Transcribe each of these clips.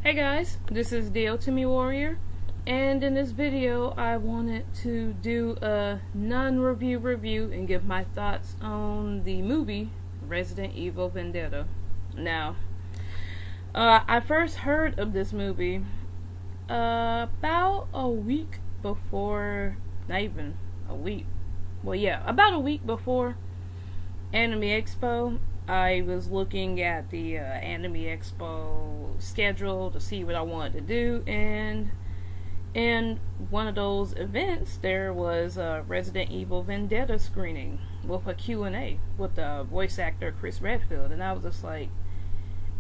Hey guys, this is the Ultimate Warrior, and in this video I wanted to do a non-review review and give my thoughts on the movie Resident Evil Vendetta. Now, I first heard of this movie about a week before, not even a week, well yeah, about a week before Anime Expo. I was looking at the Anime Expo schedule to see what I wanted to do, and in one of those events there was a Resident Evil Vendetta screening with a Q&A with the voice actor Chris Redfield, and I was just like,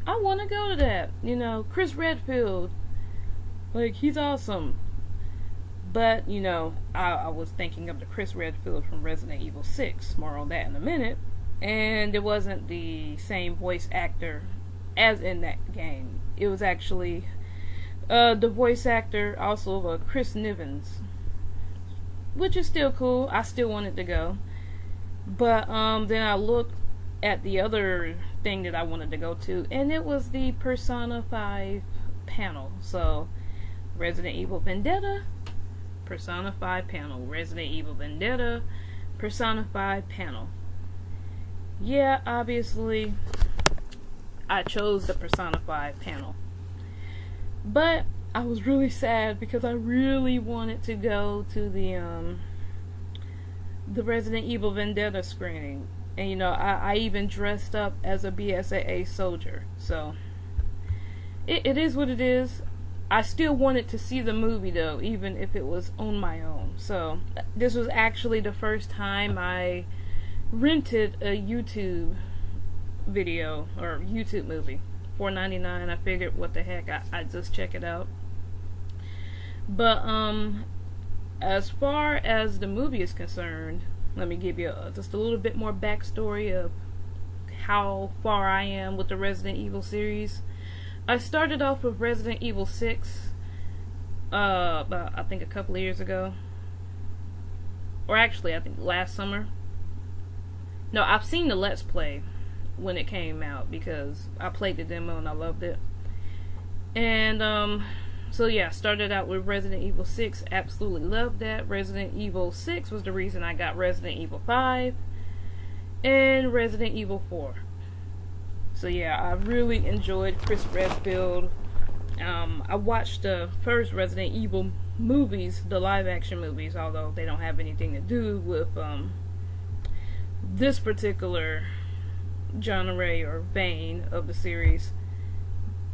I want to go to that. You know, Chris Redfield, like, he's awesome. But, you know, I was thinking of the Chris Redfield from Resident Evil 6, more on that in a minute. And it wasn't the same voice actor as in that game. It was actually the voice actor also of Chris Nivens, which is still cool. I still wanted to go. But then I looked at the other thing that I wanted to go to, and it was the Persona 5 panel. So, Resident Evil Vendetta, Persona 5 panel. Resident Evil Vendetta, Persona 5 panel. Yeah, obviously, I chose the Persona 5 panel. But I was really sad because I really wanted to go to the Resident Evil Vendetta screening. And, you know, I even dressed up as a BSAA soldier. So, it is what it is. I still wanted to see the movie, though, even if it was on my own. So, this was actually the first time I rented a YouTube video or YouTube movie. $4.99. I figured, what the heck, I'd just check it out. But as far as the movie is concerned, let me give you just a little bit more backstory of how far I am with the Resident Evil series. I started off with Resident Evil 6 about, I think, a couple of years ago, or actually I think last summer. No, I've seen the Let's Play when it came out because I played the demo and I loved it. And, so yeah, I started out with Resident Evil 6, absolutely loved that. Resident Evil 6 was the reason I got Resident Evil 5 and Resident Evil 4. So yeah, I really enjoyed Chris Redfield. I watched the first Resident Evil movies, the live action movies, although they don't have anything to do with, this particular genre or vein of the series.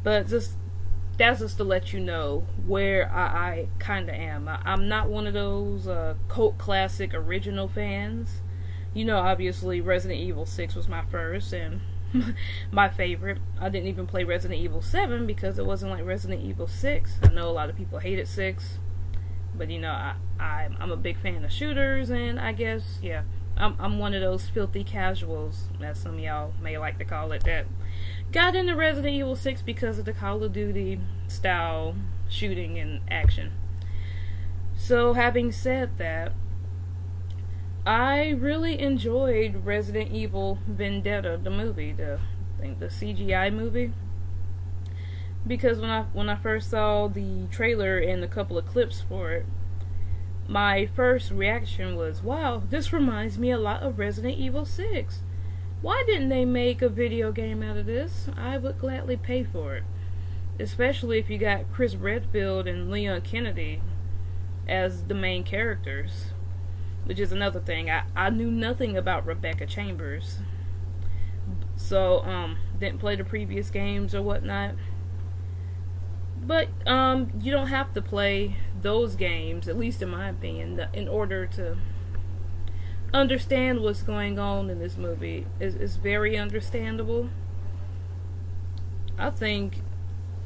But that's just to let you know where I kinda am. I'm not one of those cult classic original fans. You know, obviously Resident Evil 6 was my first and my favorite. I didn't even play Resident Evil 7 because it wasn't like Resident Evil 6. I know a lot of people hated 6, but you know, I'm a big fan of shooters, and I guess, yeah, I'm one of those filthy casuals, as some of y'all may like to call it, that got into Resident Evil 6 because of the Call of Duty style shooting and action. So, having said that, I really enjoyed Resident Evil Vendetta, the movie, the CGI movie, because when I first saw the trailer and a couple of clips for it, my first reaction was, wow, this reminds me a lot of Resident Evil 6. Why didn't they make a video game out of this? I would gladly pay for it. Especially if you got Chris Redfield and Leon Kennedy as the main characters. Which is another thing. I knew nothing about Rebecca Chambers. So, didn't play the previous games or whatnot. But, you don't have to play those games, at least in my opinion, in order to understand what's going on in this movie. It's very understandable. I think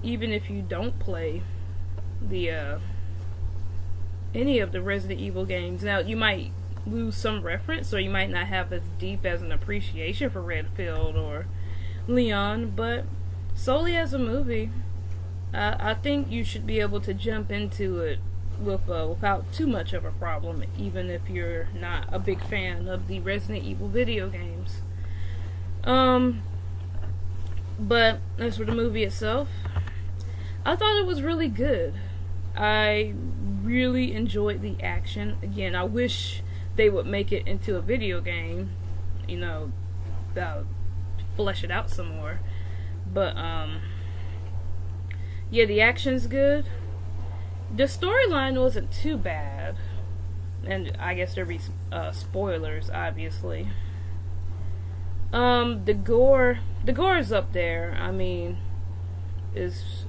even if you don't play the any of the Resident Evil games, now you might lose some reference, or you might not have as deep as an appreciation for Redfield or Leon, but solely as a movie, I think you should be able to jump into it without too much of a problem, even if you're not a big fan of the Resident Evil video games. But as for the movie itself, I thought it was really good. I really enjoyed the action. Again, I wish they would make it into a video game, you know, flesh it out some more. But yeah, the action's good. The storyline wasn't too bad, and I guess there'd be spoilers, obviously. The gore's up there. I mean, is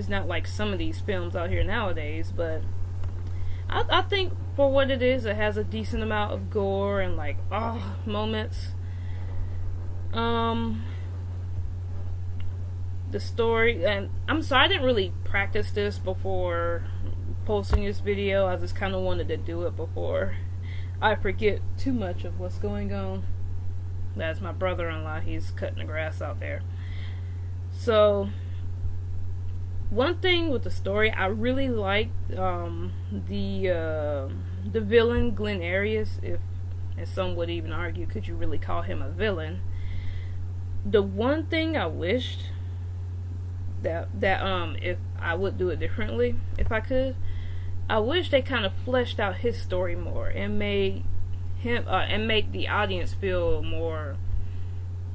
not like some of these films out here nowadays, but I think for what it is, it has a decent amount of gore and like moments. The story, and I'm sorry I didn't really practice this before posting this video. I just kind of wanted to do it before I forget too much of what's going on. That's my brother-in-law. He's cutting the grass out there. So one thing with the story, I really liked the villain, Glenn Arias. If, and some would even argue, could you really call him a villain? The one thing I wished that if I would do it differently, if I could, I wish they kind of fleshed out his story more and made him and make the audience feel more,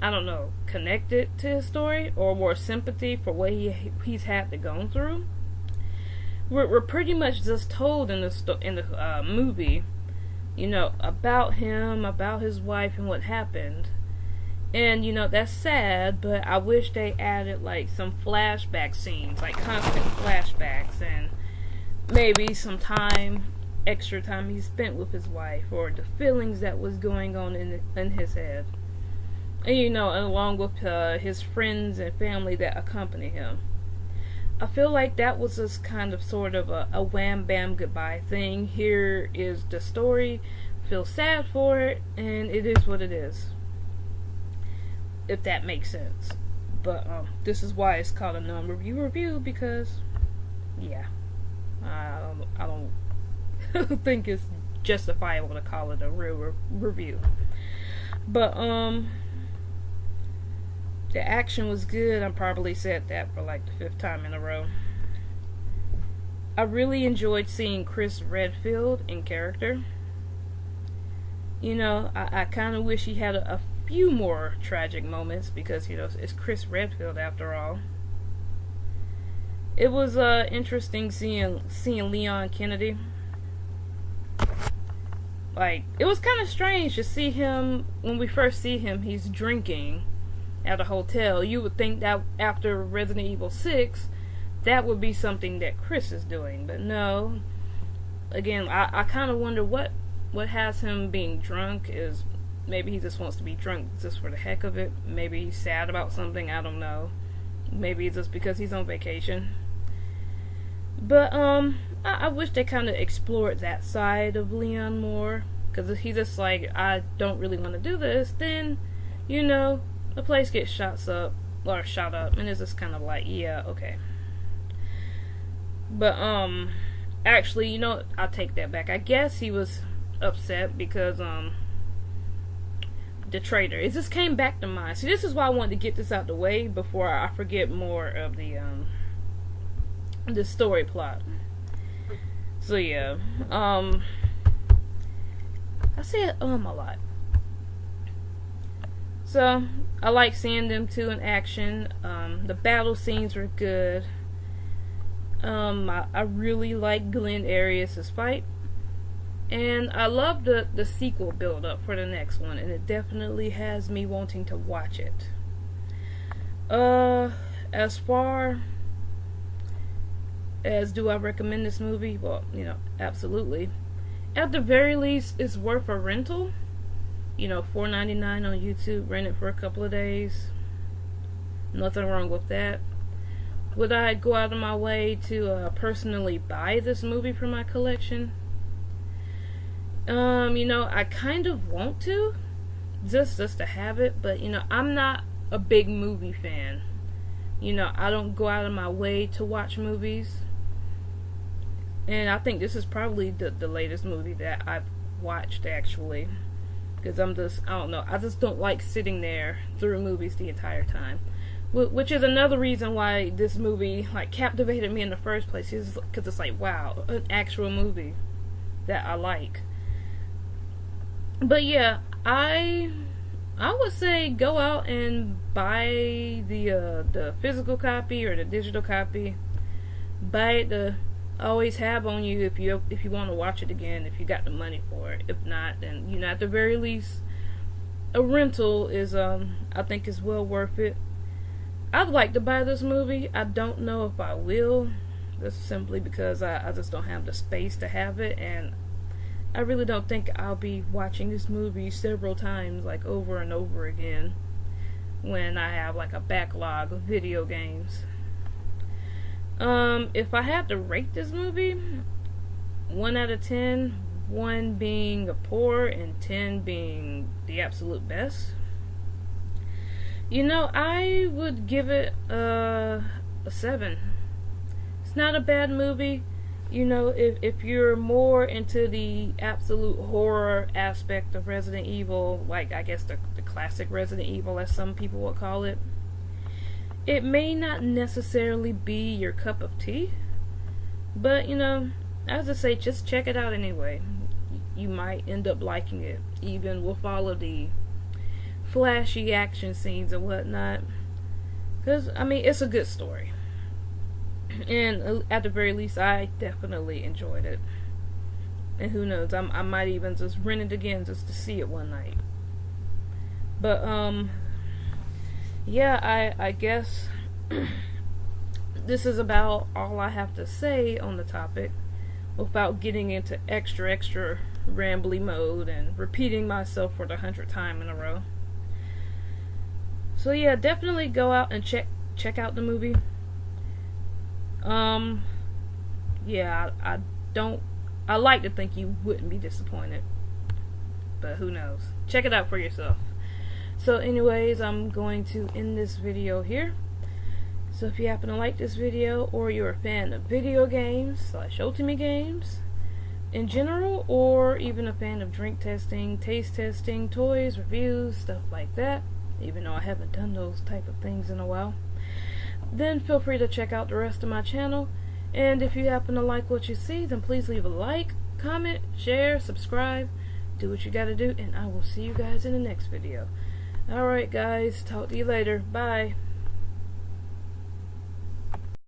I don't know, connected to his story, or more sympathy for what he's had to go through. We're pretty much just told in the movie, you know, about him, about his wife, and what happened. And, you know, that's sad, but I wish they added, like, some flashback scenes, like constant flashbacks, and maybe some extra time he spent with his wife, or the feelings that was going on in his head. And, you know, along with his friends and family that accompany him. I feel like that was just kind of sort of a wham bam goodbye thing. Here is the story, feel sad for it, and it is what it is. If that makes sense. But this is why it's called a non-review review, because yeah, I don't think it's justifiable to call it a real review. But the action was good. I probably said that for like the 5th time in a row. I really enjoyed seeing Chris Redfield in character. You know, I kind of wish he had a few more tragic moments, because, you know, it's Chris Redfield after all. It was interesting seeing Leon Kennedy. Like, it was kind of strange to see him. When we first see him, he's drinking at a hotel. You would think that after Resident Evil 6, that would be something that Chris is doing, but no. Again, I kind of wonder what has him being drunk. Is maybe he just wants to be drunk just for the heck of it. Maybe he's sad about something, I don't know. Maybe it's just because he's on vacation. But I wish they kind of explored that side of Leon more. Because if he's just like, I don't really want to do this, then, you know, the place gets shot up, and it's just kind of like, yeah, okay. But actually, you know, I'll take that back. I guess he was upset because the traitor. It just came back to mind. See, this is why I wanted to get this out the way before I forget more of the story plot. So yeah, I say a lot. So I like seeing them two in action. The battle scenes were good. I really like Glenn Arias' fight. And I love the sequel build up for the next one, and it definitely has me wanting to watch it. As far as do I recommend this movie? Well, you know, absolutely. At the very least, it's worth a rental. You know, $4.99 on YouTube, rent it for a couple of days. Nothing wrong with that. Would I go out of my way to personally buy this movie for my collection? You know, I kind of want to, just to have it, but, you know, I'm not a big movie fan. You know, I don't go out of my way to watch movies. And I think this is probably the latest movie that I've watched, actually. Because I don't know, I just don't like sitting there through movies the entire time. which is another reason why this movie like captivated me in the first place, is because it's like, wow, an actual movie that I like. But yeah, I would say go out and buy the physical copy or the digital copy. Buy it to always have on you if you want to watch it again, if you got the money for it. If not, then at the very least, a rental is I think is well worth it. I'd like to buy this movie. I don't know if I will. That's simply because I just don't have the space to have it, and I really don't think I'll be watching this movie several times, like over and over again, when I have like a backlog of video games. If I had to rate this movie, 1 out of 10, 1 being a poor and 10 being the absolute best, I would give it a 7. It's not a bad movie. If you're more into the absolute horror aspect of Resident Evil, like I guess the classic Resident Evil as some people would call it, it may not necessarily be your cup of tea, but as I say, just check it out anyway. You might end up liking it, even with all of the flashy action scenes and whatnot, because it's a good story, and at the very least I definitely enjoyed it. And who knows, I might even just rent it again just to see it one night. But yeah, I guess this is about all I have to say on the topic, without getting into extra rambly mode and repeating myself for the 100th time in a row. So yeah, definitely go out and check out the movie. Yeah, I like to think you wouldn't be disappointed, but who knows? Check it out for yourself. So anyways, I'm going to end this video here. So if you happen to like this video, or you're a fan of video games / Ultimate games in general, or even a fan of drink testing, taste testing, toys, reviews, stuff like that, even though I haven't done those type of things in a while, then feel free to check out the rest of my channel. And if you happen to like what you see, then please leave a like, comment, share, subscribe, do what you gotta do, and I will see you guys in the next video. Alright guys, talk to you later. Bye.